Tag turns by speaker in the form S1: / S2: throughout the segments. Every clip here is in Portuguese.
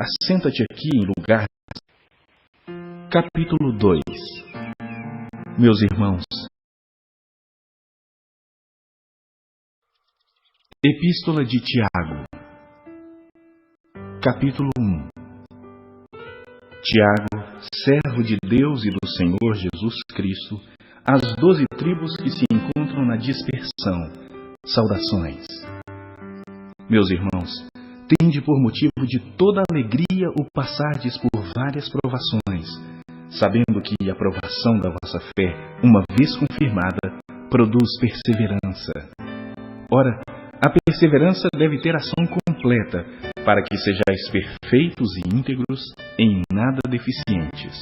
S1: assenta-te aqui em lugar. Capítulo 2. Meus irmãos, Epístola de Tiago. Capítulo 1. Tiago, servo de Deus e do Senhor Jesus Cristo, às 12 tribos que se encontram na dispersão, saudações. Meus irmãos, tende por motivo de toda alegria o passardes por várias provações, sabendo que a provação da vossa fé, uma vez confirmada, produz perseverança. Ora, a perseverança deve ter ação completa, para que sejais perfeitos e íntegros, em nada deficientes.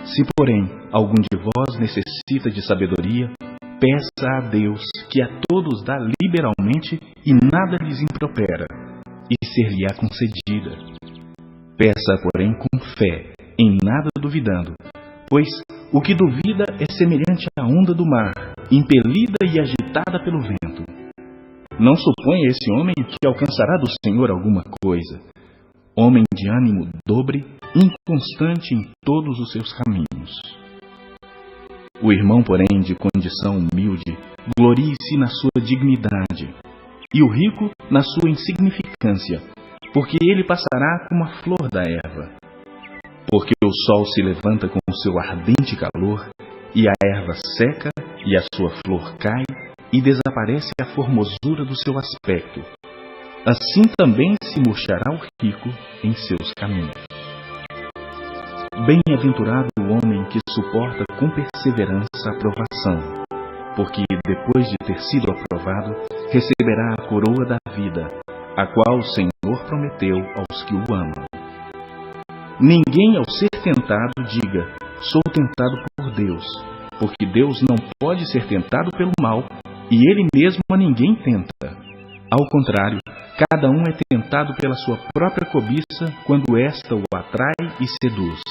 S1: Se, porém, algum de vós necessita de sabedoria, peça a Deus, que a todos dá liberalmente e nada lhes impropera, e ser-lhe-á concedida. Peça, porém, com fé, em nada duvidando, pois o que duvida é semelhante à onda do mar, impelida e agitada pelo vento. Não suponha esse homem que alcançará do Senhor alguma coisa. Homem de ânimo dobre, inconstante em todos os seus caminhos. O irmão, porém, de condição humilde, glorie-se na sua dignidade, e o rico na sua insignificância, porque ele passará como a flor da erva. Porque o sol se levanta com o seu ardente calor, e a erva seca, e a sua flor cai, e desaparece a formosura do seu aspecto. Assim também se murchará o rico em seus caminhos. Bem-aventurado o homem que suporta com perseverança a provação, porque depois de ter sido aprovado, receberá a coroa da vida, a qual o Senhor prometeu aos que o amam. Ninguém, ao ser tentado, diga: sou tentado por Deus, porque Deus não pode ser tentado pelo mal, e Ele mesmo a ninguém tenta. Ao contrário, cada um é tentado pela sua própria cobiça, quando esta o atrai e seduz.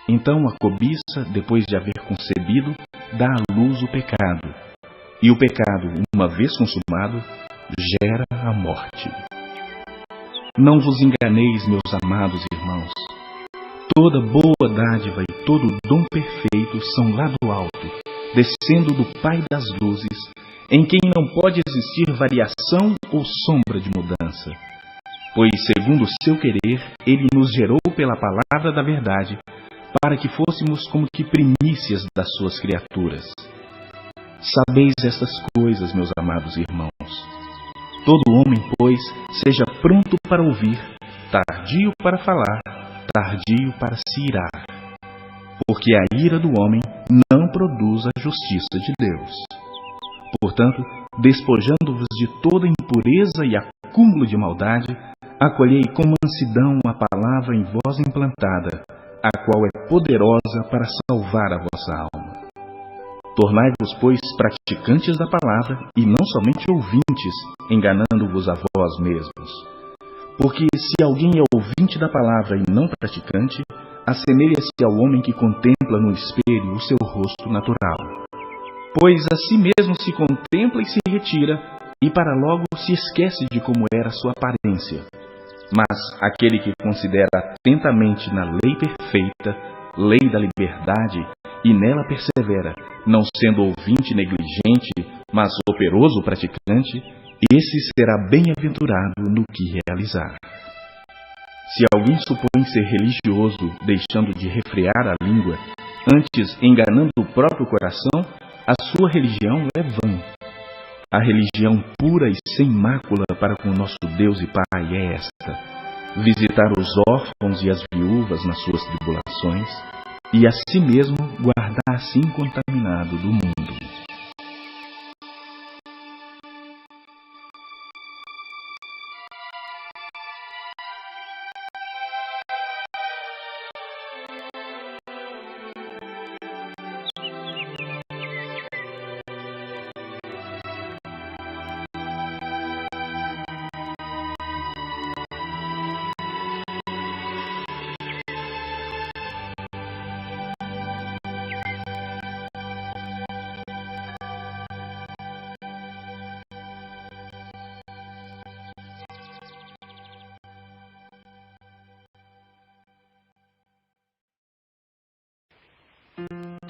S1: Então a cobiça, depois de haver concebido, dá à luz o pecado. E o pecado, uma vez consumado, gera a morte. Não vos enganeis, meus amados irmãos. Toda boa dádiva e todo dom perfeito são lá do alto, descendo do Pai das luzes, em quem não pode existir variação ou sombra de mudança. Pois, segundo o seu querer, Ele nos gerou pela palavra da verdade, para que fôssemos como que primícias das suas criaturas. Sabeis estas coisas, meus amados irmãos. Todo homem, pois, seja pronto para ouvir, tardio para falar, tardio para se irar. Porque a ira do homem não produz a justiça de Deus. Portanto, despojando-vos de toda impureza e acúmulo de maldade, acolhei com mansidão a palavra em vós implantada, a qual é poderosa para salvar a vossa alma. Tornai-vos, pois, praticantes da palavra, e não somente ouvintes, enganando-vos a vós mesmos. Porque se alguém é ouvinte da palavra e não praticante, assemelha-se ao homem que contempla no espelho o seu rosto natural. Pois a si mesmo se contempla e se retira, e para logo se esquece de como era sua aparência. Mas aquele que considera atentamente na lei perfeita, lei da liberdade, e nela persevera, não sendo ouvinte negligente, mas operoso praticante, esse será bem-aventurado no que realizar. Se alguém supõe ser religioso, deixando de refrear a língua, antes enganando o próprio coração, a sua religião é vã. A religião pura e sem mácula para com nosso Deus e Pai é esta: visitar os órfãos e as viúvas nas suas tribulações, e a si mesmo guardar-se incontaminado do mundo.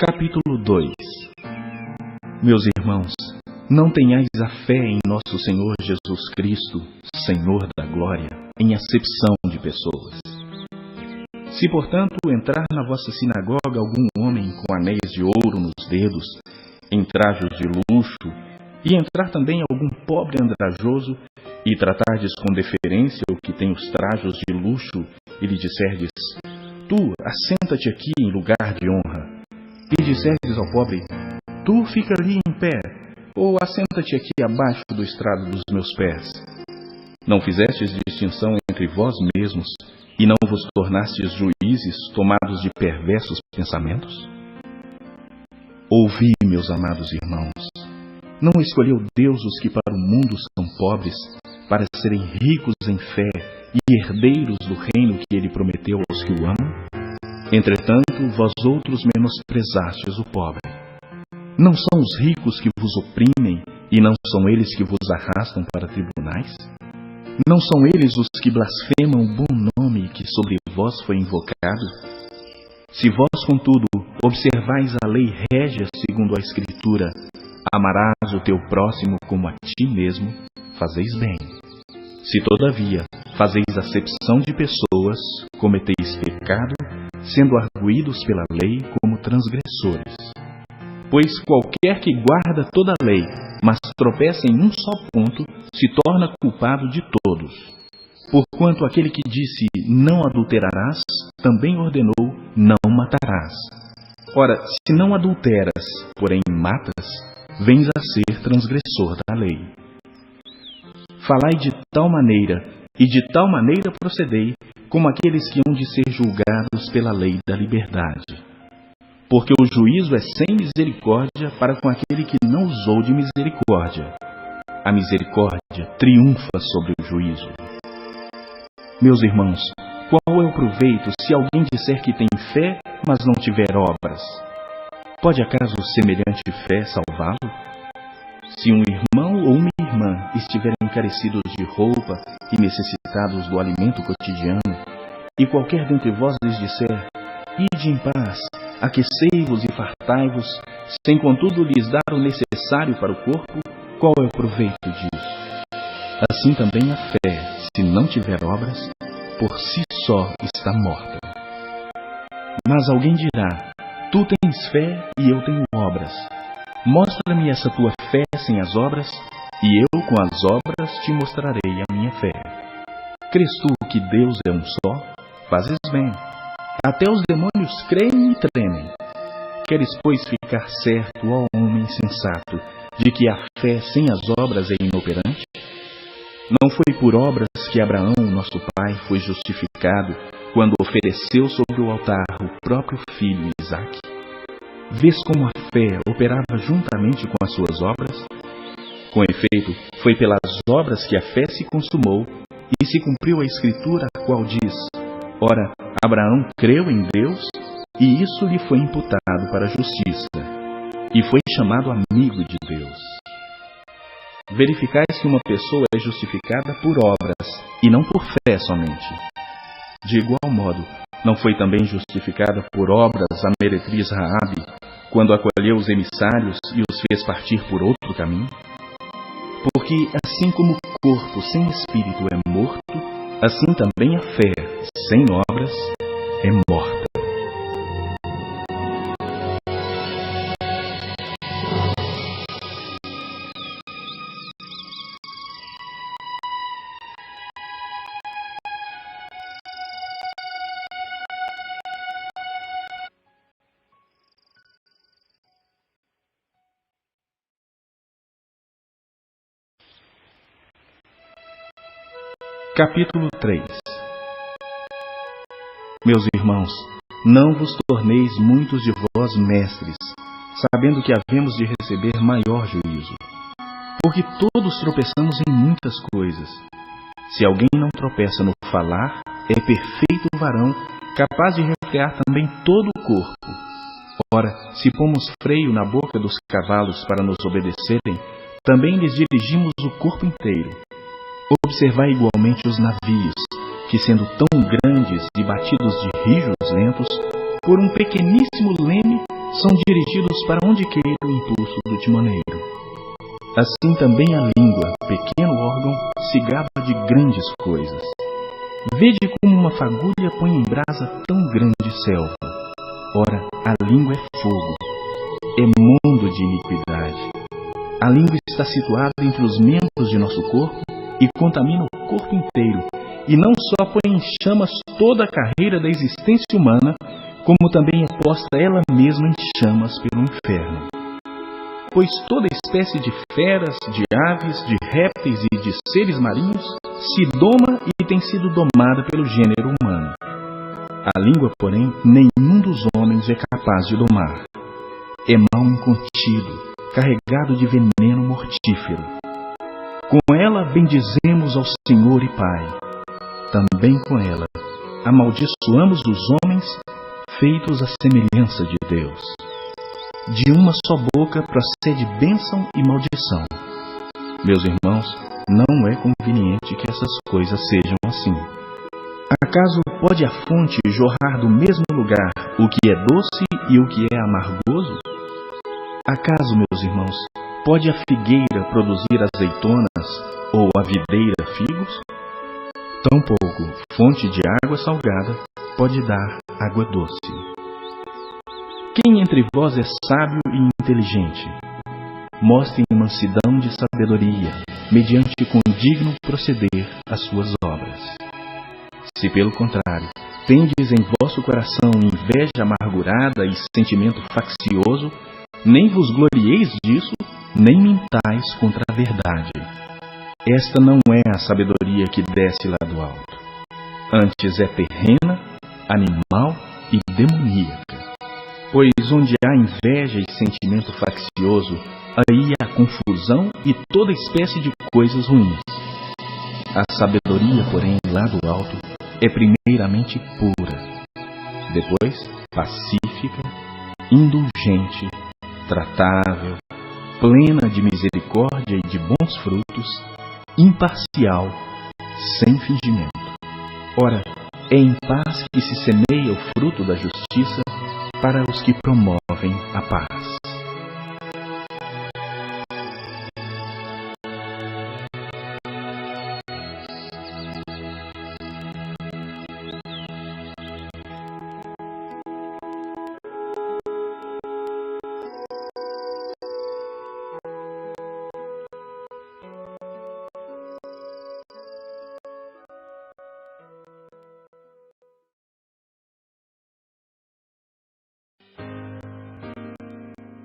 S1: Capítulo 2. Meus irmãos, não tenhais a fé em nosso Senhor Jesus Cristo, Senhor da glória, em acepção de pessoas. Se, portanto, entrar na vossa sinagoga algum homem com anéis de ouro nos dedos, em trajos de luxo, e entrar também algum pobre andrajoso, e tratardes com deferência o que tem os trajos de luxo, e lhe disserdes: tu, assenta-te aqui em lugar de honra. E disserdes ao pobre: tu fica ali em pé, ou assenta-te aqui abaixo do estrado dos meus pés. Não fizestes distinção entre vós mesmos, e não vos tornastes juízes tomados de perversos pensamentos? Ouvi, meus amados irmãos, não escolheu Deus os que para o mundo são pobres, para serem ricos em fé e herdeiros do reino que ele prometeu aos que o amam? Entretanto, vós outros menosprezastes o pobre. Não são os ricos que vos oprimem, e não são eles que vos arrastam para tribunais? Não são eles os que blasfemam o bom nome que sobre vós foi invocado? Se vós, contudo, observais a lei régia segundo a Escritura, amarás o teu próximo como a ti mesmo, fazeis bem. Se, todavia, fazeis acepção de pessoas, cometeis pecado, sendo arguídos pela lei como transgressores. Pois qualquer que guarda toda a lei, mas tropeça em um só ponto, se torna culpado de todos. Porquanto aquele que disse, não adulterarás, também ordenou, não matarás. Ora, se não adulteras, porém matas, vens a ser transgressor da lei. Falai de tal maneira, e de tal maneira procedei, como aqueles que hão de ser julgados pela lei da liberdade. Porque o juízo é sem misericórdia para com aquele que não usou de misericórdia. A misericórdia triunfa sobre o juízo. Meus irmãos, qual é o proveito se alguém disser que tem fé, mas não tiver obras? Pode acaso semelhante fé salvá-lo? Se um irmão ou uma irmã estiverem carecidos de roupa e necessitados do alimento cotidiano, e qualquer dentre vós lhes disser: ide em paz, aquecei-vos e fartai-vos, sem contudo lhes dar o necessário para o corpo, qual é o proveito disso? Assim também a fé, se não tiver obras, por si só está morta. Mas alguém dirá: tu tens fé e eu tenho obras. Mostra-me essa tua fé sem as obras, e eu com as obras te mostrarei a minha fé. Crês tu que Deus é um só? Fazes bem. Até os demônios creem e tremem. Queres, pois, ficar certo, ó homem sensato, de que a fé sem as obras é inoperante? Não foi por obras que Abraão, nosso pai, foi justificado, quando ofereceu sobre o altar o próprio filho Isaque? Vês como a fé operava juntamente com as suas obras? Com efeito, foi pelas obras que a fé se consumou, e se cumpriu a Escritura, a qual diz: ora, Abraão creu em Deus, e isso lhe foi imputado para a justiça, e foi chamado amigo de Deus. Verificais que uma pessoa é justificada por obras, e não por fé somente. De igual modo, não foi também justificada por obras a meretriz Raabe, quando acolheu os emissários e os fez partir por outro caminho? Porque assim como o corpo sem espírito é morto, assim também a fé sem obras é morta. Capítulo 3. Meus irmãos, não vos torneis muitos de vós mestres, sabendo que havemos de receber maior juízo. Porque todos tropeçamos em muitas coisas. Se alguém não tropeça no falar, é perfeito varão, capaz de refrear também todo o corpo. Ora, se pomos freio na boca dos cavalos para nos obedecerem, também lhes dirigimos o corpo inteiro. Observai igualmente os navios, que sendo tão grandes e batidos de rijos lentos, por um pequeníssimo leme são dirigidos para onde queira o impulso do timoneiro. Assim também a língua, pequeno órgão, se gaba de grandes coisas. Vede como uma fagulha põe em brasa tão grande selva. Ora, a língua é fogo, é mundo de iniquidade. A língua está situada entre os membros de nosso corpo e contamina o corpo inteiro, e não só põe em chamas toda a carreira da existência humana, como também é posta ela mesma em chamas pelo inferno. Pois toda espécie de feras, de aves, de répteis e de seres marinhos se doma e tem sido domada pelo gênero humano. A língua, porém, nenhum dos homens é capaz de domar. É mal incontido, carregado de veneno mortífero. Com ela bendizemos ao Senhor e Pai. Também com ela amaldiçoamos os homens, feitos à semelhança de Deus. De uma só boca procede bênção e maldição. Meus irmãos, não é conveniente que essas coisas sejam assim. Acaso pode a fonte jorrar do mesmo lugar o que é doce e o que é amargoso? Acaso, meus irmãos, pode a figueira produzir azeitonas ou a videira figos? Tampouco fonte de água salgada pode dar água doce. Quem entre vós é sábio e inteligente? Mostre mansidão de sabedoria, mediante condigno proceder as suas obras. Se, pelo contrário, tendes em vosso coração inveja amargurada e sentimento faccioso, nem vos glorieis disso, nem mintais contra a verdade. Esta não é a sabedoria que desce lá do alto. Antes é terrena, animal e demoníaca. Pois onde há inveja e sentimento faccioso, aí há confusão e toda espécie de coisas ruins. A sabedoria, porém, lá do alto, é primeiramente pura, depois pacífica, indulgente, tratável, plena de misericórdia e de bons frutos, imparcial, sem fingimento. Ora, é em paz que se semeia o fruto da justiça para os que promovem a paz.